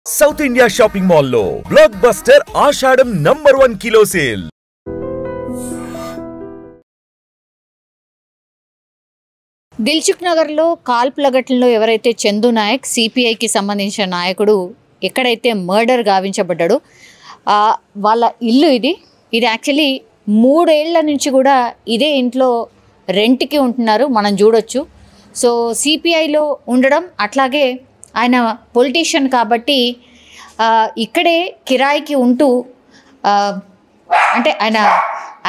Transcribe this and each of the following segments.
South India shopping mall లో block buster ఆషాఢం #1 kilo sale. Dilsukh నగర్లో కాల్పుల ఘటనలో ఎవరైతే చందు నాయక్ సిపిఐకి సంబంధించిన నాయకుడు ఎక్కడైతే మర్డర్ గావించబడ్డాడో వాళ్ళ ఇల్లు ఇది యాక్చువల్లీ 3 ఏళ్ల నుంచి కూడా ఇదే ఇంట్లో రెంట్కి ఉంటున్నారు, మనం చూడొచ్చు. సో సిపిఐలో ఉండడం, అట్లాగే ఆయన పొలిటీషియన్ కాబట్టి ఇక్కడే కిరాయికి ఉంటూ అంటే ఆయన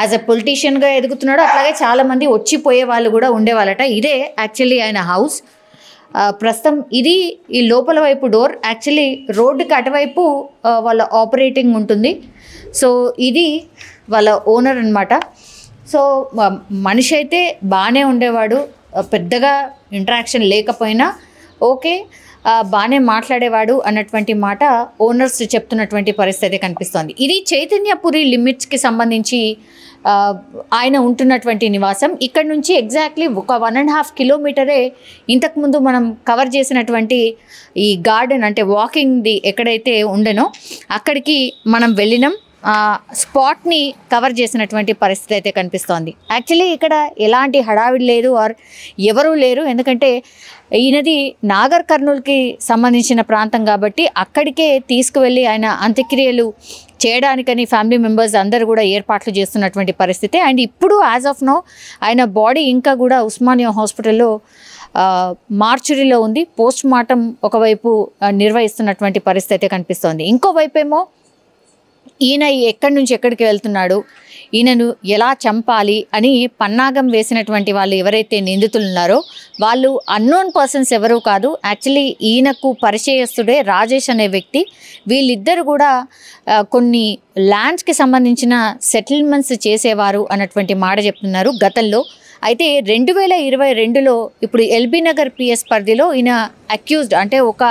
యాజ్ ఎ పొలిటీషియన్గా ఎదుగుతున్నాడు. అట్లాగే చాలామంది వచ్చిపోయే వాళ్ళు కూడా ఉండేవాళ్ళట. ఇదే యాక్చువల్లీ ఆయన హౌస్. ప్రస్తుతం ఇది ఈ లోపల వైపు డోర్, యాక్చువల్లీ రోడ్డుకి అటువైపు వాళ్ళ ఆపరేటింగ్ ఉంటుంది. సో ఇది వాళ్ళ ఓనర్ అన్నమాట. సో మనిషి అయితే బాగానే ఉండేవాడు, పెద్దగా ఇంటరాక్షన్ లేకపోయినా ఓకే బాగానే మాట్లాడేవాడు అన్నటువంటి మాట ఓనర్స్ చెప్తున్నటువంటి పరిస్థితి కనిపిస్తోంది. ఇది చైతన్యపురి లిమిట్స్కి సంబంధించి ఆయన ఉంటున్నటువంటి నివాసం. ఇక్కడ నుంచి ఎగ్జాక్ట్లీ ఒక 1.5 కిలోమీటరే ఇంతకుముందు మనం కవర్ చేసినటువంటి ఈ గార్డెన్ అంటే వాకింగ్ది ఎక్కడైతే ఉండెనో అక్కడికి మనం వెళ్ళినాం. స్పాట్ని కవర్ చేసినటువంటి పరిస్థితి అయితే కనిపిస్తోంది. యాక్చువల్లీ ఇక్కడ ఎలాంటి హడావిడి లేదు ఆర్ ఎవరూ లేరు, ఎందుకంటే ఈయనది నాగర్ కర్నూల్కి సంబంధించిన ప్రాంతం కాబట్టి అక్కడికే తీసుకువెళ్ళి ఆయన అంత్యక్రియలు చేయడానికని ఫ్యామిలీ మెంబర్స్ అందరూ కూడా ఏర్పాట్లు చేస్తున్నటువంటి పరిస్థితి. అండ్ ఇప్పుడు యాజ్ ఆఫ్ నౌ ఆయన బాడీ ఇంకా కూడా ఉస్మానియా హాస్పిటల్లో మార్చురీలో ఉంది. పోస్ట్ మార్టం ఒకవైపు నిర్వహిస్తున్నటువంటి పరిస్థితి అయితే కనిపిస్తోంది. ఇంకోవైపు ఏమో ఈయన ఎక్కడి నుంచి ఎక్కడికి వెళ్తున్నాడు, ఈయనను ఎలా చంపాలి అని పన్నాగం వేసినటువంటి వాళ్ళు ఎవరైతే నిందితులు ఉన్నారో వాళ్ళు అన్నోన్ పర్సన్స్ ఎవరూ కాదు. యాక్చువల్లీ ఈయనకు పరిచయస్తుడే రాజేష్ అనే వ్యక్తి. వీళ్ళిద్దరు కూడా కొన్ని ల్యాండ్స్కి సంబంధించిన సెటిల్మెంట్స్ చేసేవారు అన్నటువంటి మాట చెప్తున్నారు గతంలో. అయితే 2022లో ఇప్పుడు ఎల్బీ నగర్ పిఎస్ పరిధిలో ఈయన అక్యూజ్డ్ అంటే ఒక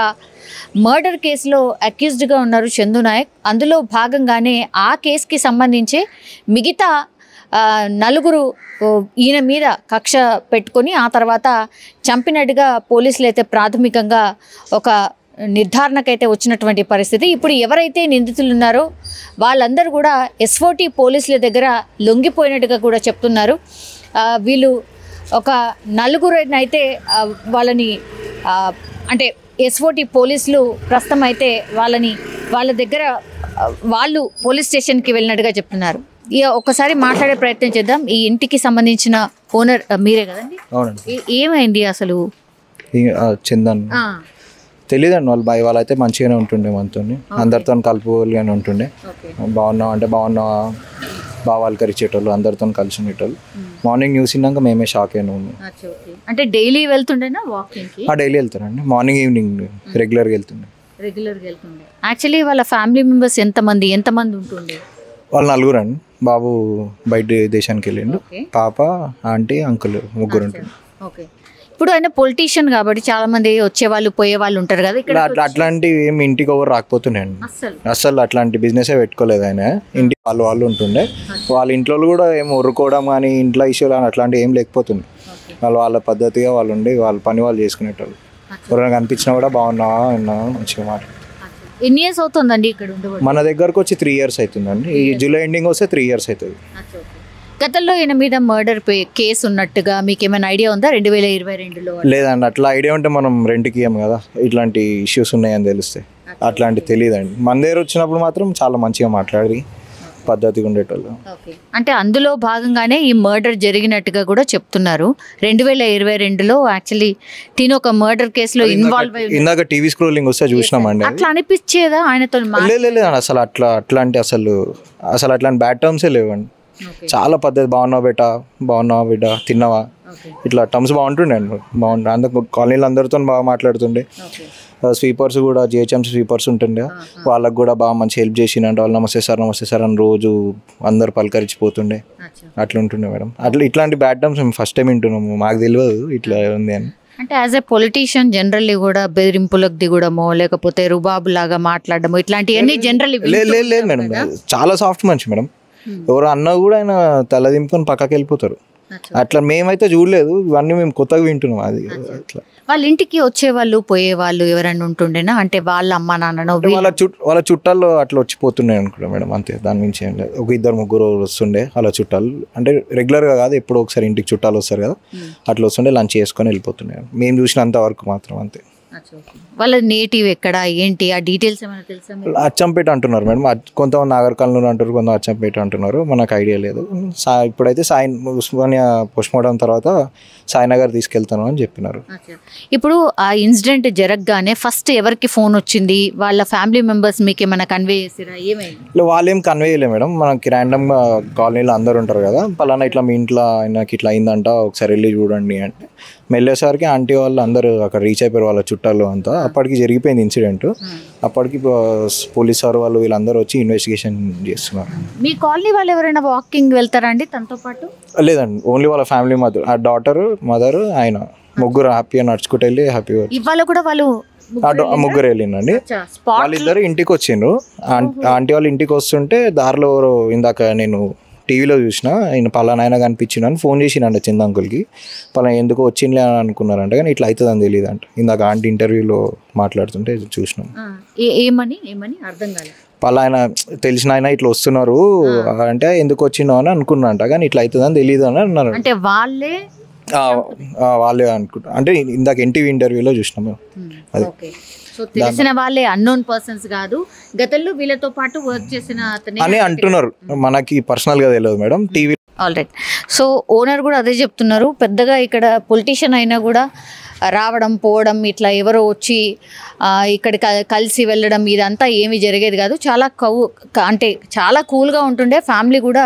మర్డర్ కేసులో అక్యూజ్డ్గా ఉన్నారు చందు నాయక్. అందులో భాగంగానే ఆ కేసుకి సంబంధించి మిగతా 4 ఈయన మీద కక్ష పెట్టుకొని ఆ తర్వాత చంపినట్టుగా పోలీసులు అయితే ప్రాథమికంగా ఒక నిర్ధారణకైతే వచ్చినటువంటి పరిస్థితి. ఇప్పుడు ఎవరైతే నిందితులు ఉన్నారో వాళ్ళందరూ కూడా ఎస్ఓటీ పోలీసుల దగ్గర లొంగిపోయినట్టుగా కూడా చెప్తున్నారు. వీళ్ళు ఒక 4 అయితే వాళ్ళని అంటే ఎస్ఓటీ పోలీసులు ప్రస్తుతం అయితే వాళ్ళ దగ్గర వాళ్ళు పోలీస్ స్టేషన్కి వెళ్ళినట్టుగా చెప్తున్నారు. ఇక ఒకసారి మాట్లాడే ప్రయత్నం చేద్దాం. ఈ ఇంటికి సంబంధించిన ఓనర్ మీరే కదండి? ఏమైంది అసలు? చందన్ తెలీదండి, వాళ్ళు అయితే మంచిగానే ఉంటుండే, మనతో అందరితో కలుపుగానే ఉంటుండే. బాగున్నావు అంటే బాగున్నావా బాగా పలకరించేటోళ్ళు, అందరితో కలిసి ఉండేటోళ్ళు. మార్నింగ్ న్యూస్ విన్నాక మేమే షాక్ అయినాము. అంటే డైలీ వెళ్తుండేనా వాకింగ్కి? డైలీ వెళ్తానండి, మార్నింగ్ ఈవినింగ్ రెగ్యులర్గా వెళ్తుండే. యాక్చువల్లీ వాళ్ళ ఫ్యామిలీ మెంబర్స్ ఎంతమంది ఉంటుండే? వాళ్ళు 4 అండి. బాబు బయట దేశానికి వెళ్ళిండు, పాప, ఆంటీ, అంకుల్ 3 ఉంటుంది. ఓకే. ఇప్పుడు ఆయన పొలిటీషియన్ కాబట్టి చాలా మంది వచ్చేవాళ్ళు పోయేవాళ్ళు ఉంటారు కదా ఇక్కడ. అట్లాంటివి ఏమి ఇంటికి ఎవరు రాకపోతున్నాయండి అసలు. అట్లాంటి బిజినెస్ పెట్టుకోలేదు ఆయన. ఇంటి వాళ్ళు ఉంటుండే. వాళ్ళ ఇంట్లో కూడా ఏం ఉరుకోవడం కానీ ఇంట్లో ఇష్యూలు కానీ అట్లాంటివి ఏం లేకపోతుంది. వాళ్ళ పద్ధతిగా వాళ్ళు ఉండి వాళ్ళ పని వాళ్ళు చేసుకునేటోళ్ళు. ఎవరైనా కనిపించినా కూడా బాగున్నావా మంచిగా మాట్లాడు. ఎన్ని ఇయర్స్ అవుతుందండి ఇక్కడ? మన దగ్గరకు వచ్చి 3 years అవుతుందండి. ఈ జూలై ఎండింగ్ వస్తే 3 years అవుతుంది. గతంలో ఈయన మీద మర్డర్ కేసు ఉన్నట్టుగా మీకు ఏమైనా ఐడియా ఉందా 2022లో? లేదండి, అట్లా ఐడియా ఉంటే మనం రెంట్కి ఇవ్వం కదా. ఇట్లాంటి ఇష్యూస్ ఉన్నాయని తెలిస్తే అట్లాంటి తెలియదండి. మన దగ్గర వచ్చినప్పుడు మాత్రం చాలా మంచిగా మాట్లాడి పద్ధతిగా ఉండేటోళ్ళు. అంటే అందులో భాగంగానే ఈ మర్డర్ జరిగినట్టుగా కూడా చెప్తున్నారు. 2022లో యాక్చువల్లీ తిను ఒక మర్డర్ కేసులో ఇన్వాల్వ్ అయ్యి ఇందాక టీవీ స్క్రోలింగ్ వస్తే చూసినామండి. అట్లా అనిపించేదా ఆయనతో? లేదు అసలు అట్లాంటి అట్లాంటి బ్యాడ్ టర్మ్సే లేవండి. చాలా పద్ధతి, బాగున్నావా బిడ్డ తిన్నావా, ఇట్లా టర్మ్స్ బాగుంటుండే అండి. అందుకు కాలనీలో అందరితో బాగా మాట్లాడుతుండే. స్వీపర్స్ కూడా జిహెచ్ఎంసీ స్వీపర్స్ ఉంటుండే, వాళ్ళకు కూడా బాగా మంచి హెల్ప్ చేసిండే. వాళ్ళు నమస్తే సార్ అని రోజు అందరు పలకరించిపోతుండే. అట్లా ఉంటుండే మేడం. ఇట్లాంటి బ్యాడ్ టర్మ్స్ మేము ఫస్ట్ టైం వింటున్నాము, మాకు తెలియదు ఇట్లా ఉంది అని. అంటే యాజ్ ఎ పొలిటీషియన్ జనరల్లీ కూడా బెదిరింపులకు దిగడమో లేకపోతే రుబాబు లాగా మాట్లాడడమో ఇట్లాంటివన్నీ జనరల్లీ లేదు మేడం. చాలా సాఫ్ట్ మనిషి మేడం. ఎవరు అన్నా కూడా ఆయన తల దింపుకొని పక్కకి వెళ్ళిపోతారు. అట్లా మేమైతే చూడలేదు, ఇవన్నీ మేము కొత్తగా వింటున్నాం. అది అట్లా వాళ్ళ ఇంటికి వచ్చేవాళ్ళు పోయేవాళ్ళు ఎవరైనా ఉంటుండేనా, అంటే వాళ్ళ అమ్మ నాన్ననో వాళ్ళ చుట్టాలు అట్లా వచ్చిపోతున్నాయి అనుకుంటా మేడం, అంతే, దాని మించి ఏం లేదు. ఒక 2-3 వస్తుండే అలా చుట్టాలు, అంటే రెగ్యులర్గా కాదు, ఎప్పుడో ఒకసారి ఇంటికి చుట్టాలు వస్తారు కదా, అట్లా వస్తుండే లంచ్ చేసుకొని వెళ్ళిపోతున్నాయి. మేము చూసినంత వరకు మాత్రం అంతే. వాళ్ళ నేటివ్ ఎక్కడ ఏంటి ఆ డీటెయిల్స్ ఏమైనా తెలుసా? అచ్చంపేట అంటున్నారు మేడం, కొంతమంది నాగర్కర్నూలు అంటారు, కొంతమంది అచ్చంపేట అంటున్నారు, మనకు ఐడియా లేదు. ఇప్పుడైతే ఉస్మానియా పోస్ట్మార్టం తర్వాత సాయినగర్ తీసుకెళ్తాను అని చెప్పినారు. ఇప్పుడు ఆ ఇన్సిడెంట్ జరగగానే ఫస్ట్ ఎవరికి ఫోన్ వచ్చింది? వాళ్ళ ఫ్యామిలీ మెంబర్స్ మీకు ఏమైనా కన్వే చేసిరా? ఏమైంది? వాళ్ళు ఏం కన్వే చేయలేదు మేడం, మనకి ర్యాండమ్గా కాలనీలో అందరు ఉంటారు కదా, పలానా ఇట్లా మీ ఇంట్లో ఆయనకి ఇట్లా అయిందంట, ఒకసారి వెళ్ళి చూడండి అంటే వెళ్ళేసరికి ఆంటీ వాళ్ళు అందరూ అక్కడ రీచ్ అయిపోయారు, వాళ్ళ చుట్టాలు అంతా. అప్పటికి జరిగిపోయింది ఇన్సిడెంట్. అప్పటికి పోలీస్ వారు వాళ్ళు వీళ్ళందరూ వచ్చి ఇన్వెస్టిగేషన్ చేస్తున్నారు. మీ కాలనీ వాళ్ళు ఎవరైనా వాకింగ్ వెళ్తారా అండి తనతో పాటు? లేదండి, ఓన్లీ వాళ్ళ ఫ్యామిలీ మదర్, ఆ డాటర్, మదర్, ఆయన ముగ్గురు హ్యాపీగా నడుచుకుంటూ వెళ్ళి హ్యాపీగా. ఇవాళ కూడా వాళ్ళు ముగ్గురు వెళ్ళిందండి. వాళ్ళిద్దరు ఇంటికి వచ్చిండ్రు. ఆంటీ వాళ్ళు ఇంటికి వస్తుంటే దారిలో ఇందాక నేను టీవీలో చూసిన ఆయన పలానా కనిపించిందని ఫోన్ చేసినంట చంద అంకుల్కి. పలానా ఎందుకు వచ్చిందిలే అని అనుకున్నారంట, కానీ ఇట్లా అవుతుందని తెలియదు అంట. ఇందాక ఆంటీ ఇంటర్వ్యూలో మాట్లాడుతుంటే చూసినాం. ఏమని అర్థం కాలేదు. పలానా తెలిసిన ఆయన ఇట్లా వస్తున్నారు అంటే ఎందుకు వచ్చినావు అని అనుకున్నారంట, కానీ ఇట్లా అవుతుందని తెలియదు అని అన్నారు. అంటే వాళ్ళే అనుకుంటా, అంటే ఇందాక ఎన్టీవీ ఇంటర్వ్యూలో చూసినాం మేము. అది సో తెలిసిన వాళ్ళే, అన్నోన్ పర్సన్స్ కాదు, గతంలో వీళ్ళతో పాటు వర్క్ చేసిన అని అంటున్నారు. మనకి పర్సనల్ గా తెలియదు madam, TV. All right. So owner కూడా అదే చెప్తున్నారు, పెద్దగా ఇక్కడ పొలిటీషియన్ అయినా కూడా రావడం పోవడం ఇట్లా ఎవరో వచ్చి ఇక్కడ కలిసి వెళ్ళడం ఇదంతా ఏమీ జరిగేది కాదు. చాలా అంటే చాలా కూల్గా ఉంటుండే, ఫ్యామిలీ కూడా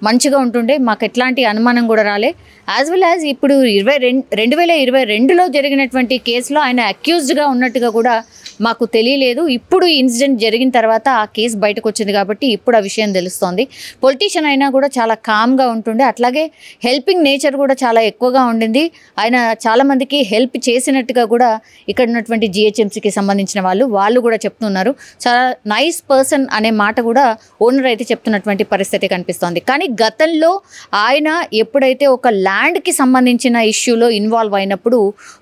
మంచిగా ఉంటుండే, మాకు ఎట్లాంటి అనుమానం కూడా రాలే. యాజ్ వెల్ యాజ్ ఇప్పుడు 2022లో జరిగినటువంటి కేసులో ఆయన అక్యూజ్డ్గా ఉన్నట్టుగా కూడా మాకు తెలియలేదు. ఇప్పుడు ఇన్సిడెంట్ జరిగిన తర్వాత ఆ కేసు బయటకు వచ్చింది కాబట్టి ఇప్పుడు ఆ విషయం తెలుస్తోంది. పొలిటీషియన్ అయినా కూడా చాలా కామ్గా ఉంటుండే, అట్లాగే హెల్పింగ్ నేచర్ కూడా చాలా ఎక్కువగా ఉండింది. ఆయన చాలామందికి హెల్ప్ చేసినట్టుగా కూడా ఇక్కడ ఉన్నటువంటి జిహెచ్ఎంసీకి సంబంధించిన వాళ్ళు కూడా చెప్తున్నారు. చాలా నైస్ పర్సన్ అనే మాట కూడా ఓనర్ అయితే చెప్తున్నటువంటి పరిస్థితి కనిపిస్తోంది. కానీ గతంలో ఆయన ఎప్పుడైతే ఒక ల్యాండ్కి సంబంధించిన ఇష్యూలో ఇన్వాల్వ్ అయినప్పుడు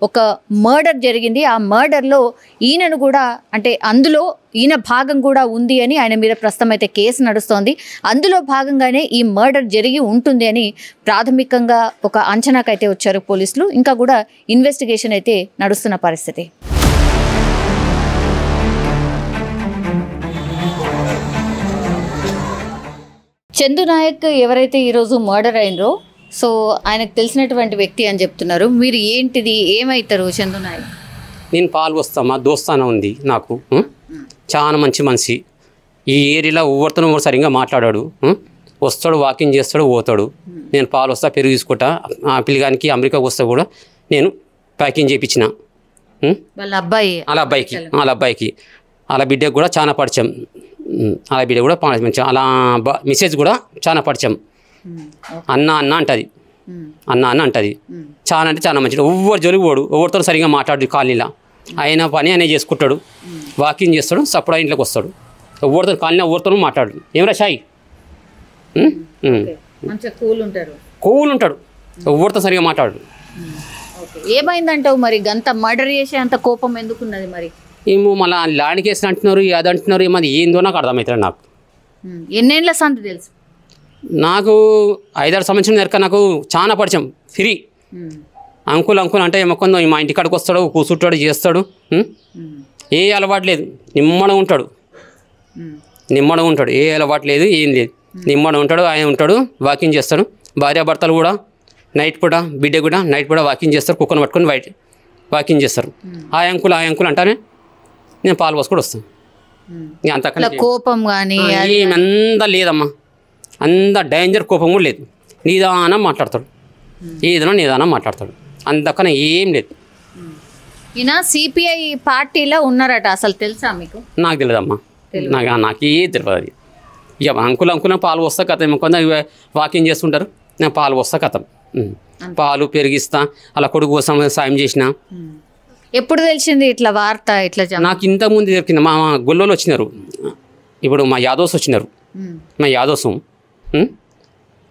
ఒక మర్డర్ జరిగింది. ఆ మర్డర్లో ఈయనను కూడా, అంటే అందులో ఈయన భాగం కూడా ఉంది అని ఆయన మీద ప్రస్తుతం అయితే కేసు నడుస్తోంది. అందులో భాగంగానే ఈ మర్డర్ జరిగి ఉంటుంది అని ప్రాథమికంగా ఒక అంచనాకైతే వచ్చారు పోలీసులు. ఇంకా కూడా ఇన్వెస్టిగేషన్ అయితే నడుస్తున్న పరిస్థితి. చందు నాయక్ ఎవరైతే ఈరోజు మర్డర్ అయినరో, సో ఆయనకు తెలిసినటువంటి వ్యక్తి అని చెప్తున్నారు. మీరు ఏంటిది, ఏమవుతారు చందు నాయక్? నేను పాలు వస్తామా, దోస్తానా ఉంది నాకు, చాలా మంచి మనిషి. ఈ ఏరియాలో ఎవరితోనూ సరిగ్గా మాట్లాడాడు, వస్తాడు, వాకింగ్ చేస్తాడు, పోతాడు. నేను పాలు వస్తా, పెరుగు తీసుకుంటా. ఆ పిల్లగానికి అమెరికాకు వస్తే కూడా నేను ప్యాకింగ్ చేయించిన వాళ్ళ అబ్బాయికి వాళ్ళ బిడ్డకు కూడా చాలా పరిచయం. వాళ్ళ బిడ్డ కూడా మంచి, అలా మెసేజ్ కూడా చాలా పరిచయం. అన్న అంటది, అన్న అంటది. చాలా అంటే చాలా మంచిది. ఎవరు జోలికి పోడు, ఎవరితో సరిగ్గా మాట్లాడు. కాలనీలో ఆయన పని ఆయన చేసుకుంటాడు, వాకింగ్ చేస్తాడు, సప్పుడు ఇంట్లోకి వస్తాడు. ఎవరితో కాలనీలో ఎవరితోనూ మాట్లాడు. ఏమరా షాయి, కూల్ ఉంటాడు, ఎవరితో సరిగ్గా మాట్లాడు. ఏమైందంటావు మరి? గంత మర్డర్ చేసే అంత కోపం ఎందుకున్నది మరి? ఏమో మళ్ళీ ల్యాండ్ కేసులు అంటున్నారు, అది అంటున్నారు, ఏమది ఏందో నాకు అర్థమవుతుంది. నాకు ఎన్నేళ్ళ సంతి తెలుసు? నాకు 5-6 సంవత్సరం వరకు నాకు చాలా పరిచయం. ఫ్రీ అంకుల్ అంటే ఏమొక్కందో మా ఇంటికాడికి వస్తాడు, కూర్చుంటాడు, చేస్తాడు. ఏ అలవాటు లేదు, నిమ్మడం ఉంటాడు, ఏ అలవాటు లేదు, ఏం లేదు, నిమ్మడం ఉంటాడు. ఆయన ఉంటాడు, వాకింగ్ చేస్తాడు. భార్యాభర్తలు కూడా నైట్ పూట, బిడ్డ కూడా నైట్ పూట వాకింగ్ చేస్తారు, కుక్కను పట్టుకొని వాకింగ్ చేస్తారు. ఆ అంకుల్ అంటానే నేను పాలు పోసుకొని వస్తాను. అంతకన్నా కోపం కానీ ఏమంతా లేదమ్మా, అంత డేంజర్ కోపం కూడా లేదు. నిదానం మాట్లాడతాడు, ఏదైనా నిదానం మాట్లాడతాడు, అంతకన్నా ఏం లేదు. ఈయన సిపిఐ పార్టీలో ఉన్నారట, అసలు తెలుసా మీకు? నాకు తెలియదమ్మా, నాకే తెలియదు అది. ఇక అంకుల్ పాలు వస్తా కథం, కొంత వాకింగ్ చేస్తుంటారు, నేను పాలు వస్తా కథం, పాలు పెరిగిస్తా, అలా కొడుకు కోసం సాయం చేసిన. ఎప్పుడు తెలిసింది ఇట్లా వార్త? ఇట్లా నాకు ఇంతకుముందు దొరికింది. మా గొల్లోలు వచ్చినారు, ఇప్పుడు మా యాదవ్స్ వచ్చినారు,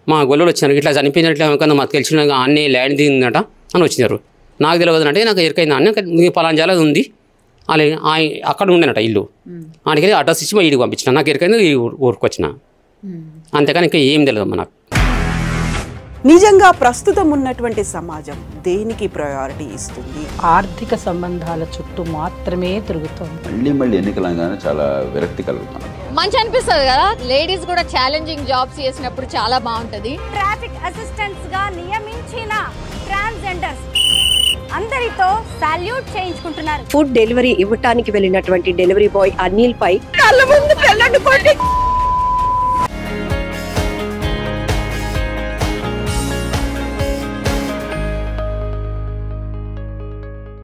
మా గొల్లోలు వచ్చినారు. ఇట్లా చనిపోయినట్లు మాకు తెలిసిన అన్నీ ల్యాండ్ దిగిందట అని వచ్చినారు. నాకు తెలియదు అంటే నాకు ఎరికైందా అని నీ పలానా జాల ఉంది అలాగే అక్కడ ఉండేనట ఇల్లు ఆయనకి అడ్రస్ ఇచ్చి మా ఇంటికి పంపించిన నాకు ఎరికైంది ఈ ఊరికి వచ్చిన అంతేకాని ఇంకా ఏం తెలియదు అమ్మ నాకు. నిజంగా ప్రస్తుతం ఉన్నటువంటి సమాజం దేనికి ప్రయారిటీ ఇస్తుంది? ఆర్థిక సంబంధాల చుట్టూ మాత్రమే తిరుగుతుంది. మళ్ళీ ఎన్నికలంగానే చాలా విరక్తి కలుగుతుంది. మంచి అనిపిస్తుంది కదా, లేడీస్ కూడా ఛాలెంజింగ్ జాబ్స్ చేసినప్పుడు చాలా బాగుంటది. ట్రాఫిక్ అసిస్టెంట్స్ గా నియమించిన ట్రాన్స్జెండర్స్ అందరితో సాల్యూట్ చేయించుకుంటున్నారు. ఫుడ్ డెలివరీ ఇవ్వటానికి వెళ్ళినటువంటి డెలివరీ బాయ్ అనిల్ పై కళ్ళ ముందు